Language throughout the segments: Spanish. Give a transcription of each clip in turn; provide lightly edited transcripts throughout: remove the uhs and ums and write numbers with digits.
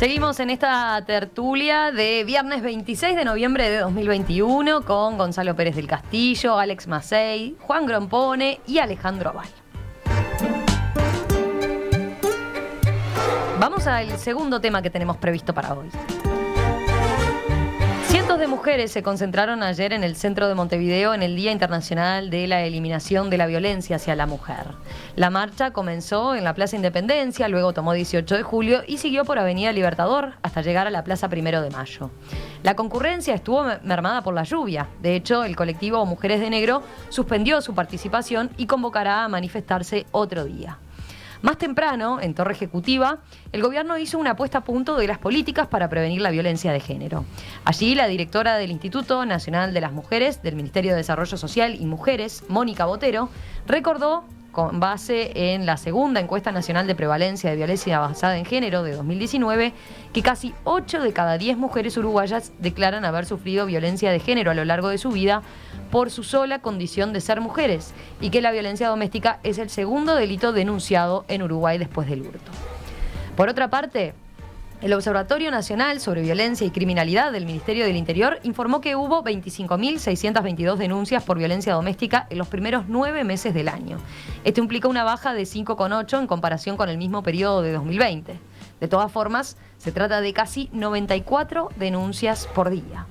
Seguimos en esta tertulia de viernes 26 de noviembre de 2021 con Gonzalo Pérez del Castillo, Alex Macei, Juan Grompone y Alejandro Aval. Vamos al segundo tema que tenemos previsto para hoy. Cientos de mujeres se concentraron ayer en el centro de Montevideo en el Día Internacional de la Eliminación de la Violencia hacia la Mujer. La marcha comenzó en la Plaza Independencia, luego tomó 18 de julio y siguió por Avenida Libertador hasta llegar a la Plaza 1 de Mayo. La concurrencia estuvo mermada por la lluvia. De hecho, el colectivo Mujeres de Negro suspendió su participación y convocará a manifestarse otro día. Más temprano, en Torre Ejecutiva, el gobierno hizo una puesta a punto de las políticas para prevenir la violencia de género. Allí, la directora del Instituto Nacional de las Mujeres, del Ministerio de Desarrollo Social y Mujeres, Mónica Botero, recordó, con base en la segunda encuesta nacional de prevalencia de violencia basada en género de 2019, que casi 8 de cada 10 mujeres uruguayas declaran haber sufrido violencia de género a lo largo de su vida por su sola condición de ser mujeres, y que la violencia doméstica es el segundo delito denunciado en Uruguay después del hurto. Por otra parte, el Observatorio Nacional sobre Violencia y Criminalidad del Ministerio del Interior informó que hubo 25.622 denuncias por violencia doméstica en los primeros 9 meses del año. Esto implica una baja de 5,8 en comparación con el mismo periodo de 2020. De todas formas, se trata de casi 94 denuncias por día.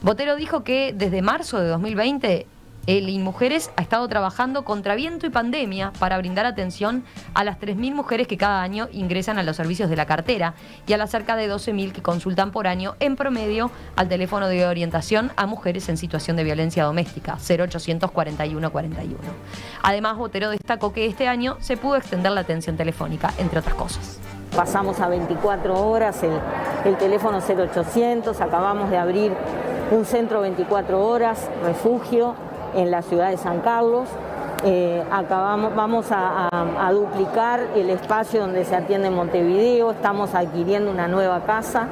Botero dijo que desde marzo de 2020 el InMujeres ha estado trabajando contra viento y pandemia para brindar atención a las 3.000 mujeres que cada año ingresan a los servicios de la cartera y a las cerca de 12.000 que consultan por año en promedio al teléfono de orientación a mujeres en situación de violencia doméstica, 0800 41 41. Además, Botero destacó que este año se pudo extender la atención telefónica, entre otras cosas. Pasamos a 24 horas el teléfono 0800, acabamos de abrir un centro 24 horas, refugio, en la ciudad de San Carlos. Vamos a duplicar el espacio donde se atiende en Montevideo. Estamos adquiriendo una nueva casa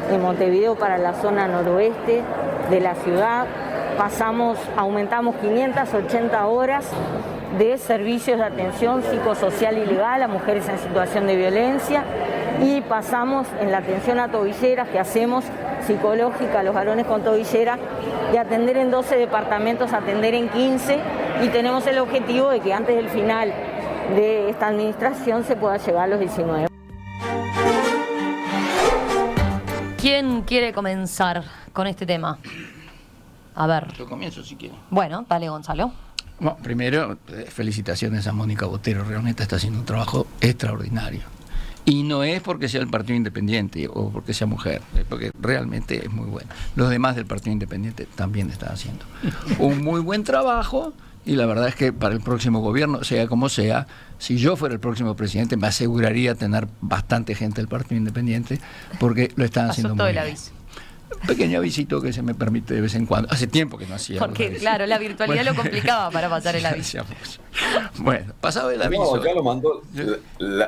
en Montevideo para la zona noroeste de la ciudad. Aumentamos 580 horas de servicios de atención psicosocial y legal a mujeres en situación de violencia, y pasamos en la atención a tobilleras que hacemos psicológica a los varones con tobillera, de atender en 12 departamentos, atender en 15, y tenemos el objetivo de que antes del final de esta administración se pueda llegar a los 19. ¿Quién quiere comenzar con este tema? A ver. Yo comienzo si quiero. Bueno, dale, Gonzalo. Bueno, primero, felicitaciones a Mónica Botero, realmente está haciendo un trabajo extraordinario. Y no es porque sea el Partido Independiente o porque sea mujer, es porque realmente es muy bueno. Los demás del Partido Independiente también están haciendo un muy buen trabajo, y la verdad es que para el próximo gobierno, sea como sea, si yo fuera el próximo presidente, me aseguraría tener bastante gente del Partido Independiente, porque lo están haciendo muy bien. Un pequeño avisito que se me permite de vez en cuando. Hace tiempo que no hacía. Porque, claro, la virtualidad lo complicaba para pasar el aviso. Bueno, pasaba el aviso. No, ya lo mandó.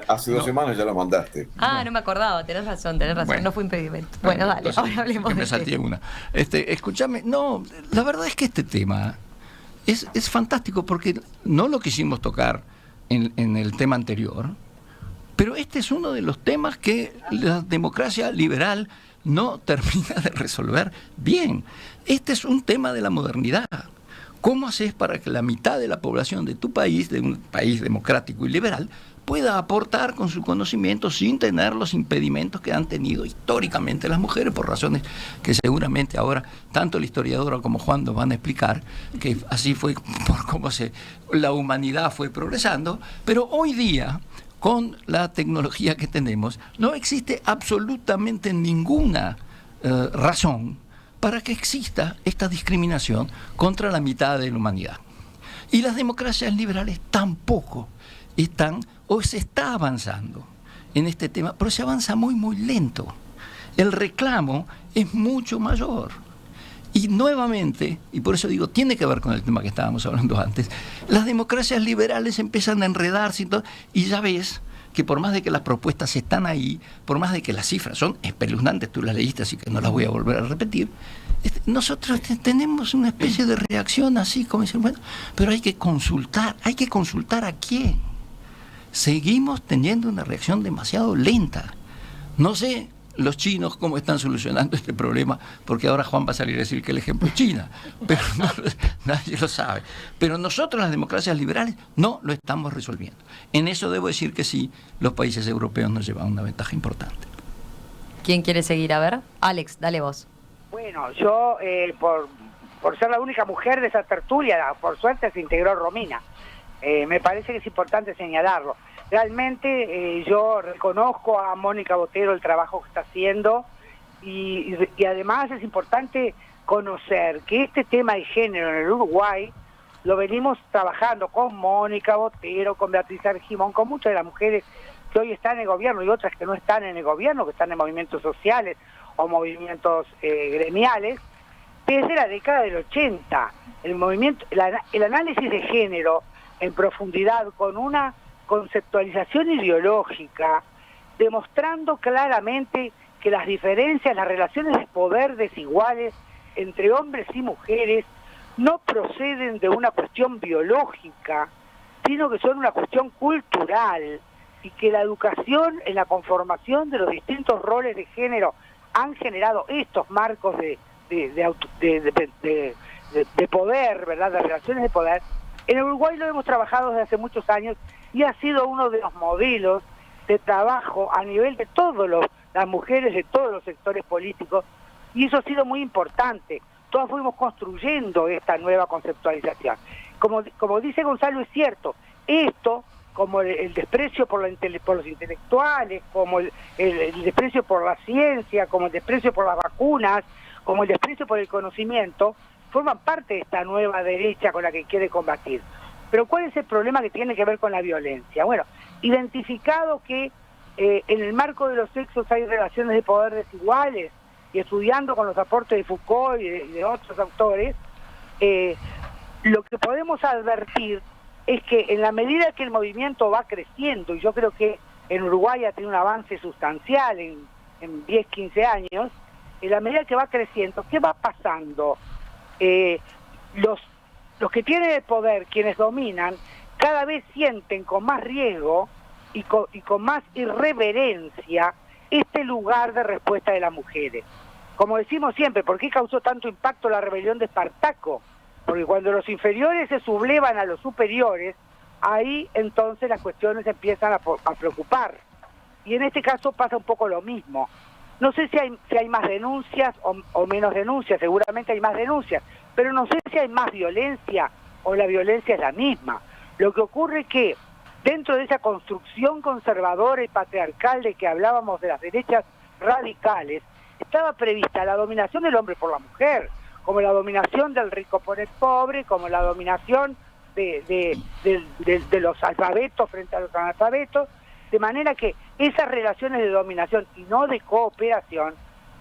Hace 2 semanas ya lo mandaste. No me acordaba. Tenés razón. Bueno, no fue impedimento. Bueno, dale, entonces, ahora hablemos de me salté una. Escúchame, no, la verdad es que este tema es fantástico, porque no lo quisimos tocar en el tema anterior, pero este es uno de los temas que la democracia liberal no termina de resolver bien. Este es un tema de la modernidad. ¿Cómo haces para que la mitad de la población de tu país, de un país democrático y liberal, pueda aportar con su conocimiento sin tener los impedimentos que han tenido históricamente las mujeres, por razones que seguramente ahora tanto el historiador como Juan nos van a explicar, que así fue por cómo la humanidad fue progresando? Pero hoy día, con la tecnología que tenemos, no existe absolutamente ninguna razón para que exista esta discriminación contra la mitad de la humanidad. Y las democracias liberales tampoco están, o se está avanzando en este tema, pero se avanza muy, muy lento. El reclamo es mucho mayor. Y nuevamente, y por eso digo, tiene que ver con el tema que estábamos hablando antes, las democracias liberales empiezan a enredarse y ya ves que por más de que las propuestas están ahí, por más de que las cifras son espeluznantes, tú las leíste, así que no las voy a volver a repetir, nosotros tenemos una especie de reacción así, como dicen, bueno, pero hay que consultar a quién. Seguimos teniendo una reacción demasiado lenta. No sé los chinos cómo están solucionando este problema, porque ahora Juan va a salir a decir que el ejemplo es China, pero nadie lo sabe. Pero nosotros, las democracias liberales, no lo estamos resolviendo. En eso debo decir que sí, los países europeos nos llevan una ventaja importante. ¿Quién quiere seguir? A ver, Alex, dale vos. Bueno, yo, por ser la única mujer de esa tertulia, por suerte se integró Romina. Me parece que es importante señalarlo. Realmente yo reconozco a Mónica Botero el trabajo que está haciendo y además es importante conocer que este tema de género en el Uruguay lo venimos trabajando con Mónica Botero, con Beatriz Argimón, con muchas de las mujeres que hoy están en el gobierno y otras que no están en el gobierno, que están en movimientos sociales o movimientos gremiales, desde la década del 80. El análisis de género en profundidad con una conceptualización ideológica, demostrando claramente que las diferencias, las relaciones de poder desiguales entre hombres y mujeres no proceden de una cuestión biológica, sino que son una cuestión cultural, y que la educación en la conformación de los distintos roles de género han generado estos marcos de poder, ¿verdad?, de relaciones de poder. En Uruguay lo hemos trabajado desde hace muchos años y ha sido uno de los modelos de trabajo a nivel de todas las mujeres de todos los sectores políticos, y eso ha sido muy importante. Todos fuimos construyendo esta nueva conceptualización. Como dice Gonzalo, es cierto, esto, como el desprecio por los intelectuales, como el desprecio por la ciencia, como el desprecio por las vacunas, como el desprecio por el conocimiento, forman parte de esta nueva derecha con la que quiere combatir. Pero ¿cuál es el problema que tiene que ver con la violencia? Bueno, identificado que en el marco de los sexos hay relaciones de poder desiguales, y estudiando con los aportes de Foucault y de otros autores, lo que podemos advertir es que en la medida que el movimiento va creciendo, y yo creo que en Uruguay ha tenido un avance sustancial en 10, 15 años, en la medida que va creciendo, ¿qué va pasando? Los que tienen el poder, quienes dominan, cada vez sienten con más riesgo y con más irreverencia este lugar de respuesta de las mujeres. Como decimos siempre, ¿por qué causó tanto impacto la rebelión de Espartaco? Porque cuando los inferiores se sublevan a los superiores, ahí entonces las cuestiones empiezan a preocupar. Y en este caso pasa un poco lo mismo. No sé si hay más denuncias o menos denuncias, seguramente hay más denuncias, pero no sé si hay más violencia o la violencia es la misma. Lo que ocurre es que dentro de esa construcción conservadora y patriarcal de que hablábamos de las derechas radicales, estaba prevista la dominación del hombre por la mujer, como la dominación del rico por el pobre, como la dominación de los alfabetos frente a los analfabetos, de manera que esas relaciones de dominación y no de cooperación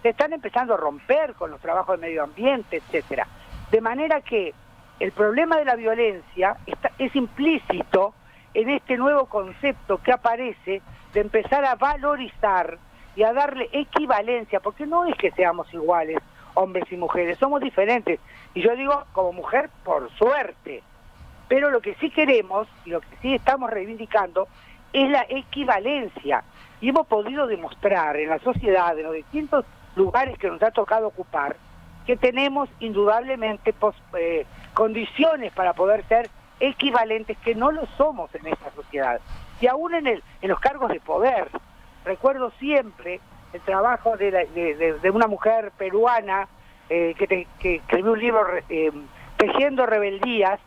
se están empezando a romper con los trabajos de medio ambiente, etcétera. De manera que el problema de la violencia es implícito en este nuevo concepto que aparece de empezar a valorizar y a darle equivalencia, porque no es que seamos iguales, hombres y mujeres, somos diferentes. Y yo digo, como mujer, por suerte. Pero lo que sí queremos, y lo que sí estamos reivindicando, es la equivalencia. Y hemos podido demostrar en la sociedad, en los distintos lugares que nos ha tocado ocupar, que tenemos indudablemente condiciones para poder ser equivalentes, que no lo somos en esta sociedad. Y aún en los cargos de poder. Recuerdo siempre el trabajo de una mujer peruana que escribió un libro, Tejiendo Rebeldías,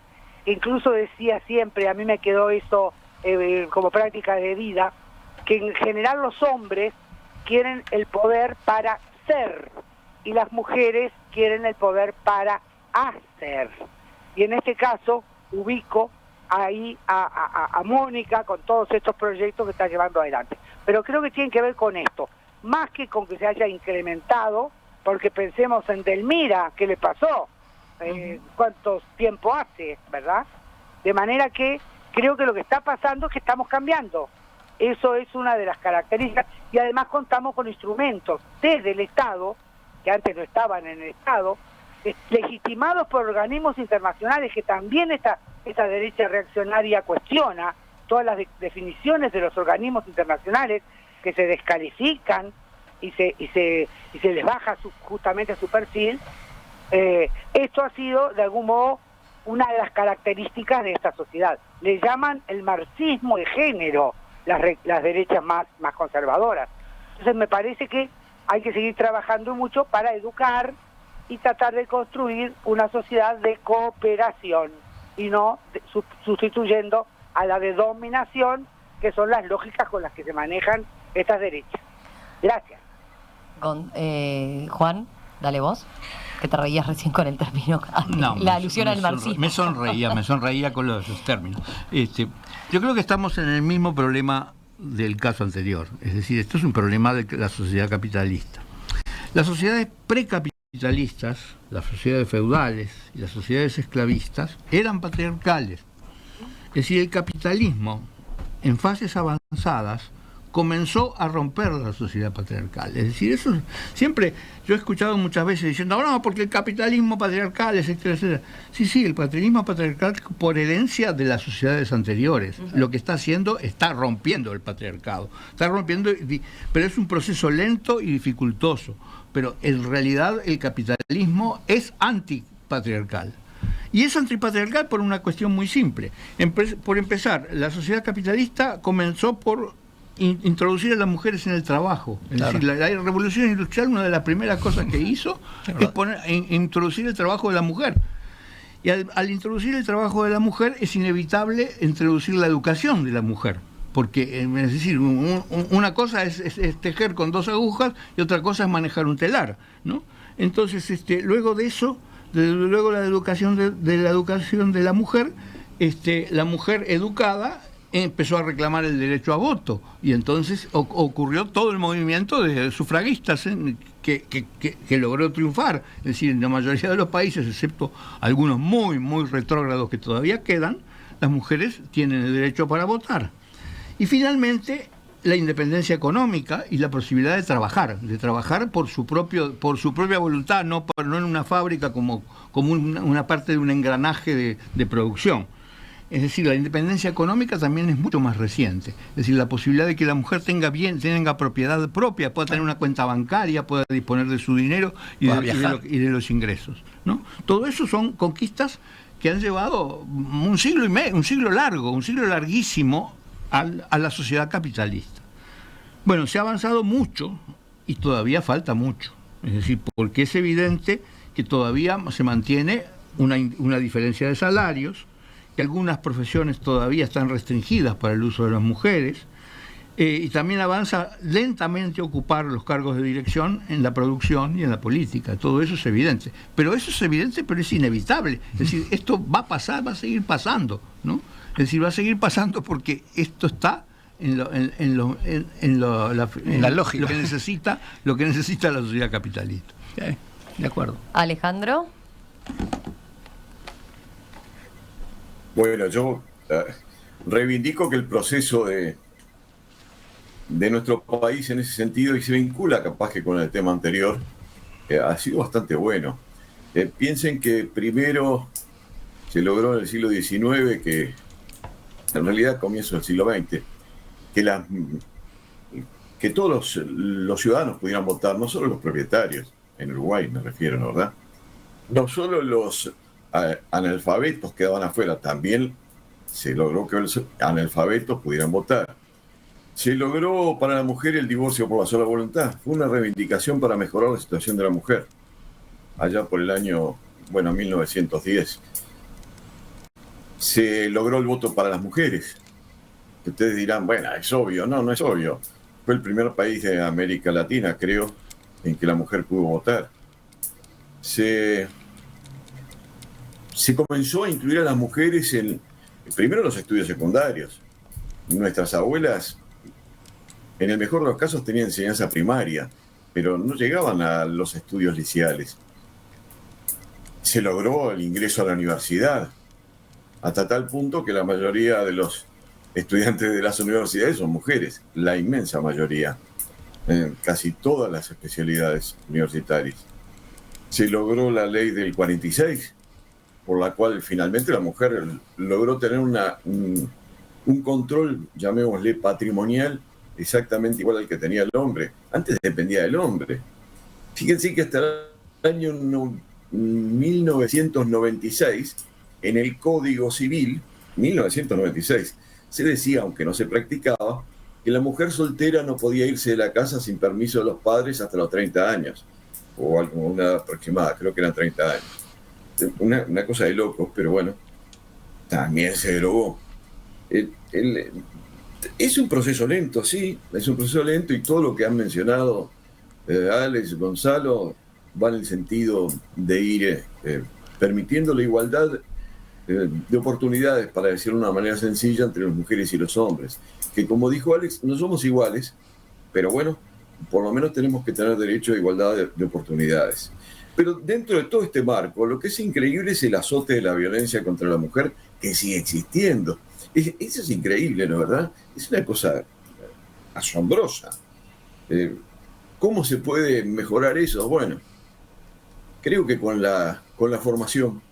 que incluso decía siempre, a mí me quedó eso como práctica de vida, que en general los hombres quieren el poder para ser y las mujeres quieren el poder para hacer. Y en este caso ubico ahí a Mónica con todos estos proyectos que está llevando adelante. Pero creo que tienen que ver con esto, más que con que se haya incrementado, porque pensemos en Delmira, ¿qué le pasó? ¿Cuánto tiempo hace, verdad? De manera que creo que lo que está pasando es que estamos cambiando. Eso es una de las características, y además contamos con instrumentos desde el Estado, que antes no estaban en el Estado, legitimados por organismos internacionales, que también esa derecha reaccionaria cuestiona todas las definiciones de los organismos internacionales que se descalifican y se les baja justamente su perfil. Esto ha sido de algún modo una de las características de esta sociedad. Le llaman el marxismo de género las derechas más conservadoras. Entonces me parece que hay que seguir trabajando mucho para educar y tratar de construir una sociedad de cooperación y no sustituyendo a la de dominación, que son las lógicas con las que se manejan estas derechas. Gracias. Juan, dale vos, que te reías recién con el término, la alusión al marxismo. Me sonreía con los términos. Yo creo que estamos en el mismo problema del caso anterior, es decir, esto es un problema de la sociedad capitalista. Las sociedades precapitalistas, las sociedades feudales y las sociedades esclavistas eran patriarcales. Es decir, el capitalismo en fases avanzadas comenzó a romper la sociedad patriarcal. Es decir, eso siempre yo he escuchado muchas veces diciendo, no, porque el capitalismo patriarcal, etcétera, etcétera. Sí, el capitalismo patriarcal por herencia de las sociedades anteriores. Lo que está haciendo, está rompiendo el patriarcado. Está rompiendo, pero es un proceso lento y dificultoso. Pero en realidad el capitalismo es antipatriarcal. Y es antipatriarcal por una cuestión muy simple. Por empezar, la sociedad capitalista comenzó por introducir a las mujeres en el trabajo. Es decir, la revolución industrial, una de las primeras cosas que hizo es introducir el trabajo de la mujer. Y al introducir el trabajo de la mujer es inevitable introducir la educación de la mujer. Porque, es decir, una cosa es tejer con 2 agujas y otra cosa es manejar un telar, ¿no? Entonces, luego de eso, luego la educación de la educación de la mujer educada empezó a reclamar el derecho a voto, y entonces ocurrió todo el movimiento de sufragistas que logró triunfar. Es decir, en la mayoría de los países, excepto algunos muy, muy retrógrados que todavía quedan, las mujeres tienen el derecho para votar. Y finalmente, la independencia económica y la posibilidad de trabajar por su propia voluntad, no en una fábrica como una parte de un engranaje de producción. Es decir, la independencia económica también es mucho más reciente. Es decir, la posibilidad de que la mujer tenga propiedad propia, pueda tener una cuenta bancaria, pueda disponer de su dinero y de los ingresos, ¿no? Todo eso son conquistas que han llevado un siglo larguísimo a la sociedad capitalista. Bueno, se ha avanzado mucho y todavía falta mucho. Es decir, porque es evidente que todavía se mantiene una diferencia de salarios, que algunas profesiones todavía están restringidas para el uso de las mujeres, y también avanza lentamente ocupar los cargos de dirección en la producción y en la política. Todo eso es evidente. Pero eso es evidente, pero es inevitable. Es decir, esto va a pasar, va a seguir pasando, ¿no? Es decir, va a seguir pasando porque esto está en la lógica, lo que necesita la sociedad capitalista. De acuerdo. Alejandro. Bueno, yo reivindico que el proceso de nuestro país en ese sentido, y se vincula capaz que con el tema anterior, ha sido bastante bueno. Piensen que primero se logró en el siglo XIX, que en realidad comienzo del siglo XX, que todos los ciudadanos pudieran votar, no solo los propietarios, en Uruguay me refiero, ¿verdad? No solo los analfabetos quedaban afuera, también se logró que los analfabetos pudieran votar. Se logró para la mujer el divorcio por la sola voluntad. Fue una reivindicación para mejorar la situación de la mujer, allá por el año, 1910. Se logró el voto para las mujeres. Ustedes dirán, bueno, es obvio. No es obvio. Fue el primer país de América Latina, creo, en que la mujer pudo votar. Se comenzó a incluir a las mujeres primero en los estudios secundarios. Nuestras abuelas, en el mejor de los casos, tenían enseñanza primaria, pero no llegaban a los estudios liceales. Se logró el ingreso a la universidad, hasta tal punto que la mayoría de los estudiantes de las universidades son mujeres, la inmensa mayoría, en casi todas las especialidades universitarias. Se logró la ley del 46, por la cual finalmente la mujer logró tener un control, llamémosle patrimonial, exactamente igual al que tenía el hombre. Antes dependía del hombre. Fíjense que hasta el año 1996, en el Código Civil, 1996, se decía, aunque no se practicaba, que la mujer soltera no podía irse de la casa sin permiso de los padres hasta los 30 años, o alguna edad aproximada, creo que eran 30 años. Una cosa de locos, pero bueno, también se derogó. Es un proceso lento, sí, es un proceso lento, y todo lo que han mencionado Alex, Gonzalo, va en el sentido de ir permitiendo la igualdad de oportunidades, para decirlo de una manera sencilla, entre las mujeres y los hombres. Que, como dijo Alex, no somos iguales, pero bueno, por lo menos tenemos que tener derecho a igualdad de oportunidades. Pero dentro de todo este marco, lo que es increíble es el azote de la violencia contra la mujer, que sigue existiendo. Eso es increíble, ¿no es verdad? Es una cosa asombrosa. ¿Cómo se puede mejorar eso? Bueno, creo que con la formación,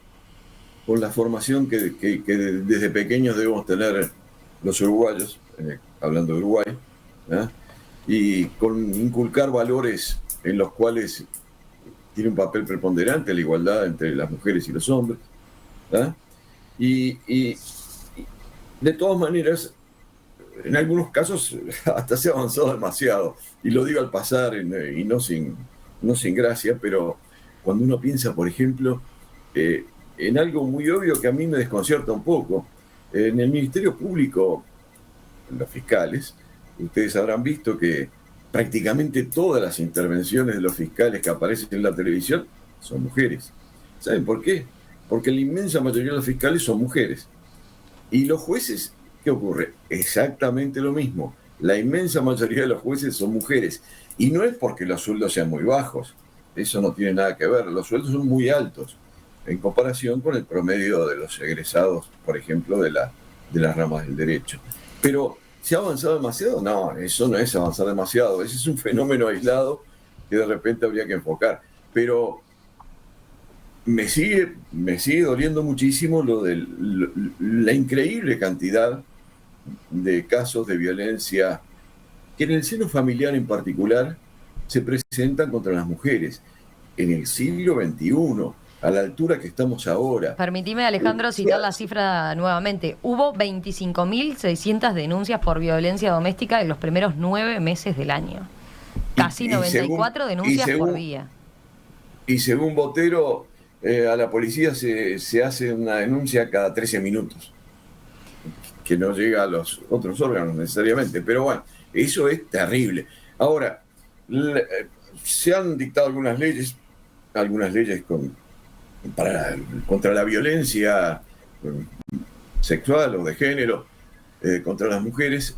que desde pequeños debemos tener los uruguayos, hablando de Uruguay, ¿eh? Y con inculcar valores en los cuales tiene un papel preponderante la igualdad entre las mujeres y los hombres, ¿eh? Y de todas maneras, en algunos casos hasta se ha avanzado demasiado, y lo digo al pasar y no sin gracia, pero cuando uno piensa, por ejemplo, en algo muy obvio que a mí me desconcierta un poco, en el Ministerio Público, los fiscales, ustedes habrán visto que prácticamente todas las intervenciones de los fiscales que aparecen en la televisión son mujeres. ¿Saben por qué? Porque la inmensa mayoría de los fiscales son mujeres. Y los jueces, ¿qué ocurre? Exactamente lo mismo. La inmensa mayoría de los jueces son mujeres. Y no es porque los sueldos sean muy bajos. Eso no tiene nada que ver. Los sueldos son muy altos en comparación con el promedio de los egresados, por ejemplo, de las ramas del derecho. Pero, ¿se ha avanzado demasiado? No, eso no es avanzar demasiado. Ese es un fenómeno aislado que de repente habría que enfocar. Pero me sigue doliendo muchísimo la increíble cantidad de casos de violencia que en el seno familiar en particular se presentan contra las mujeres en el siglo XXI, a la altura que estamos ahora. Permitime, Alejandro, citar la cifra nuevamente. Hubo 25.600 denuncias por violencia doméstica en los primeros 9 meses del año. Casi 94 denuncias por día. Y según Botero, a la policía se hace una denuncia cada 13 minutos, que no llega a los otros órganos necesariamente. Pero bueno, eso es terrible. Ahora, se han dictado algunas leyes contra la violencia sexual o de género contra las mujeres,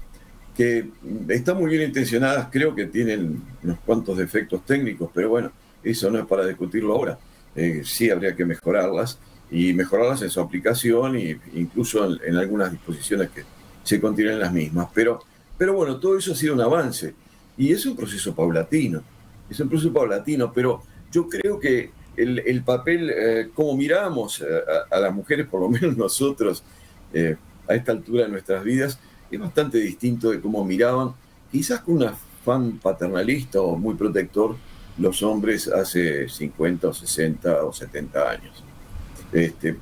que están muy bien intencionadas, creo que tienen unos cuantos defectos técnicos, pero bueno, eso no es para discutirlo ahora. Sí habría que mejorarlas, y mejorarlas en su aplicación, e incluso en algunas disposiciones que se contienen las mismas. Pero bueno, todo eso ha sido un avance, y es un proceso paulatino, pero yo creo que el papel, como miramos a las mujeres, por lo menos nosotros, a esta altura de nuestras vidas, es bastante distinto de cómo miraban, quizás con un afán paternalista o muy protector, los hombres hace 50 o 60 o 70 años.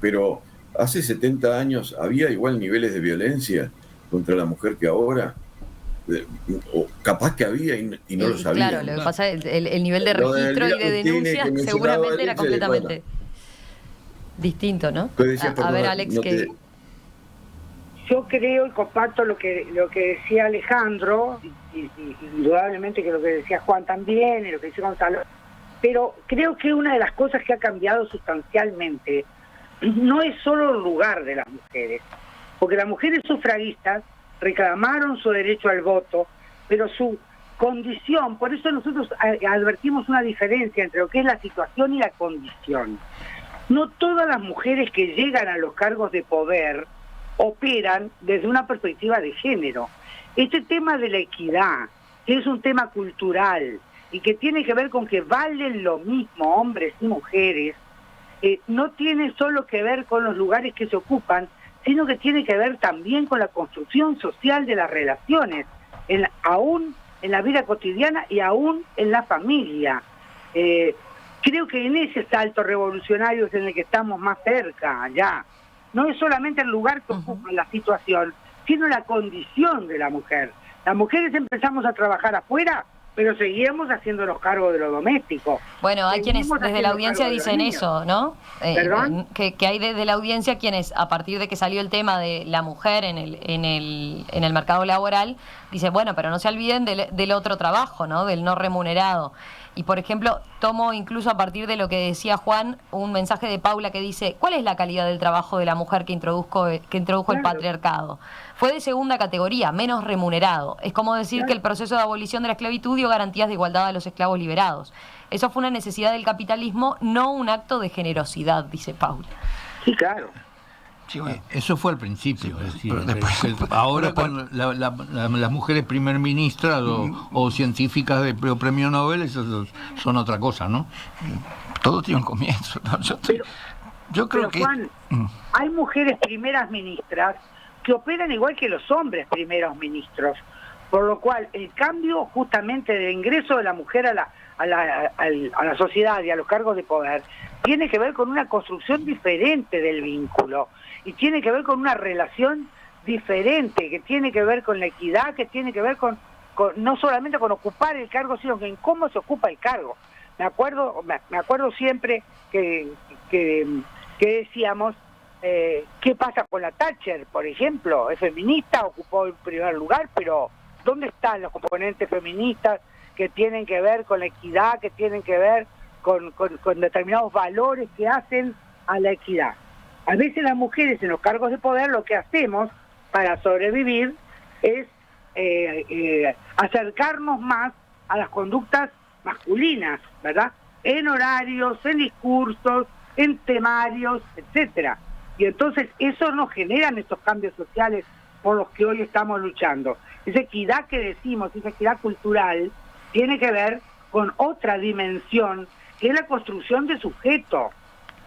Pero hace 70 años había igual niveles de violencia contra la mujer que ahora. O capaz que había y no lo sabía. Claro, lo que pasa es el nivel de registro y de denuncia seguramente era completamente distinto, ¿no? A ver, Alex, que... Yo creo y comparto lo que decía Alejandro, y indudablemente que lo que decía Juan también, y lo que decía Gonzalo, pero creo que una de las cosas que ha cambiado sustancialmente no es solo el lugar de las mujeres, porque las mujeres sufragistas reclamaron su derecho al voto, pero su condición, por eso nosotros advertimos una diferencia entre lo que es la situación y la condición. No todas las mujeres que llegan a los cargos de poder operan desde una perspectiva de género. Este tema de la equidad, que es un tema cultural y que tiene que ver con que valen lo mismo hombres y mujeres, no tiene solo que ver con los lugares que se ocupan, sino que tiene que ver también con la construcción social de las relaciones. aún en la vida cotidiana y aún en la familia. Creo que en ese salto revolucionario es en el que estamos más cerca ya. No es solamente el lugar que ocupa la situación, sino la condición de la mujer. Las mujeres empezamos a trabajar afuera, pero seguimos haciéndonos cargo de lo doméstico. Bueno, hay quienes Seguimos desde la haciendo audiencia cargo de los dicen niños. eso, ¿no? ¿Perdón? Que hay desde la audiencia quienes, a partir de que salió el tema de la mujer en el mercado laboral, dicen, bueno, pero no se olviden del otro trabajo, ¿no? Del no remunerado. Y, por ejemplo, tomo incluso a partir de lo que decía Juan, un mensaje de Paula que dice, ¿cuál es la calidad del trabajo de la mujer que introdujo el patriarcado? Fue de segunda categoría, menos remunerado. Es como decir que el proceso de abolición de la esclavitud dio garantías de igualdad a los esclavos liberados. Eso fue una necesidad del capitalismo, no un acto de generosidad, dice Paula. Sí, claro. Sí, bueno. Eso fue al principio, es decir, pero después- ahora pero- cuando las mujeres primer ministras o científicas de premio Nobel, esas son otra cosa, ¿no? Todo tiene un comienzo, ¿no? Yo creo Pero que... Juan, hay mujeres primeras ministras que operan igual que los hombres primeros ministros, por lo cual el cambio justamente del ingreso de la mujer a la sociedad y a los cargos de poder tiene que ver con una construcción diferente del vínculo y tiene que ver con una relación diferente, que tiene que ver con la equidad, que tiene que ver con no solamente con ocupar el cargo, sino que en cómo se ocupa el cargo. Me acuerdo siempre que decíamos, ¿qué pasa con la Thatcher, por ejemplo? Es feminista, ocupó el primer lugar, pero ¿dónde están los componentes feministas que tienen que ver con la equidad, que tienen que ver con determinados valores que hacen a la equidad? A veces las mujeres en los cargos de poder lo que hacemos para sobrevivir es acercarnos más a las conductas masculinas, ¿verdad? En horarios, en discursos, en temarios, etcétera. Y entonces eso nos generan estos cambios sociales por los que hoy estamos luchando. Esa equidad que decimos, esa equidad cultural, tiene que ver con otra dimensión, que es la construcción de sujeto.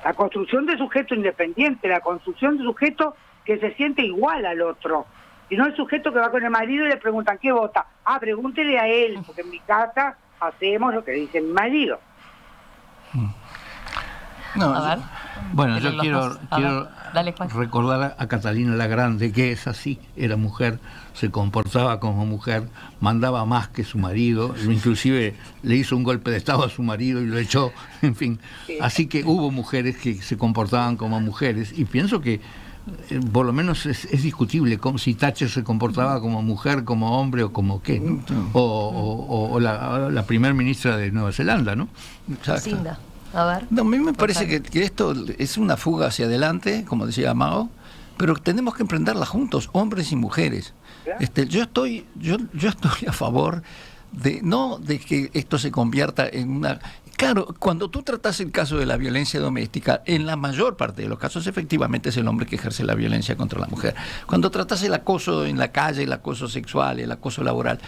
La construcción de sujeto independiente, la construcción de sujeto que se siente igual al otro. Y no el sujeto que va con el marido y le preguntan, ¿qué vota? Ah, pregúntele a él, porque en mi casa hacemos lo que dice mi marido. No, A ver. Bueno, Pero yo los quiero, dos. A ver, dale, Juan. recordar a Catalina la Grande, que es así, era mujer, se comportaba como mujer, mandaba más que su marido, inclusive le hizo un golpe de estado a su marido y lo echó, en fin. Así que hubo mujeres que se comportaban como mujeres, y pienso que por lo menos es discutible como si Thatcher se comportaba como mujer, como hombre o como qué, ¿no? O la primer ministra de Nueva Zelanda, ¿no? exacto. Cinda, a ver. No, a mí me parece que esto es una fuga hacia adelante, como decía Mao, pero tenemos que emprenderla juntos, hombres y mujeres. Yo estoy a favor de que esto se convierta en una... Claro, cuando tú tratas el caso de la violencia doméstica, en la mayor parte de los casos efectivamente es el hombre que ejerce la violencia contra la mujer. Cuando tratas el acoso en la calle, el acoso sexual, el acoso laboral,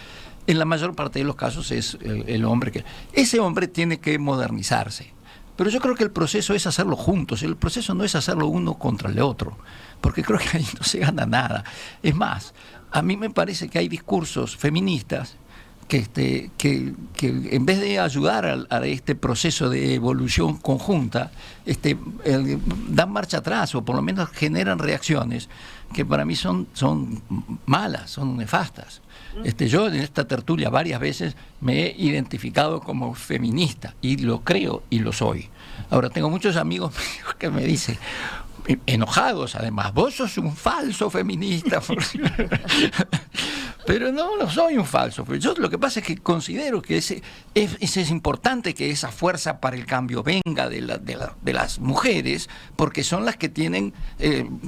en la mayor parte de los casos es el hombre que... Ese hombre tiene que modernizarse. Pero yo creo que el proceso es hacerlo juntos, el proceso no es hacerlo uno contra el otro, porque creo que ahí no se gana nada. Es más, a mí me parece que hay discursos feministas que en vez de ayudar a este proceso de evolución conjunta, dan marcha atrás o por lo menos generan reacciones que para mí son malas, son nefastas. Yo en esta tertulia varias veces me he identificado como feminista y lo creo y lo soy. Ahora tengo muchos amigos que me dicen, enojados además, vos sos un falso feminista. Pero no soy un falso. Yo lo que pasa es que considero que es importante que esa fuerza para el cambio venga de las mujeres, porque son las que tienen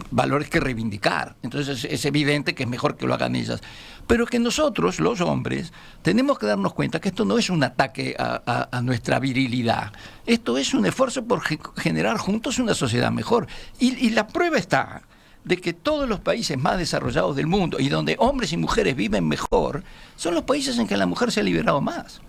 valores que reivindicar. Entonces es evidente que es mejor que lo hagan ellas. Pero que nosotros, los hombres, tenemos que darnos cuenta que esto no es un ataque a nuestra virilidad. Esto es un esfuerzo por generar juntos una sociedad mejor. Y la prueba está de que todos los países más desarrollados del mundo y donde hombres y mujeres viven mejor, son los países en que la mujer se ha liberado más.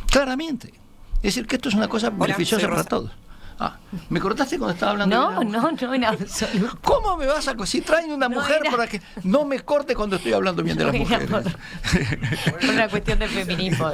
Claramente. Es decir, que esto es una cosa beneficiosa para todos. Ah, ¿me cortaste cuando estaba hablando? No, en absoluto. ¿Cómo me vas a... Si traen una mujer para que no me corte cuando estoy hablando bien de las mujeres? Por una cuestión de feminismo.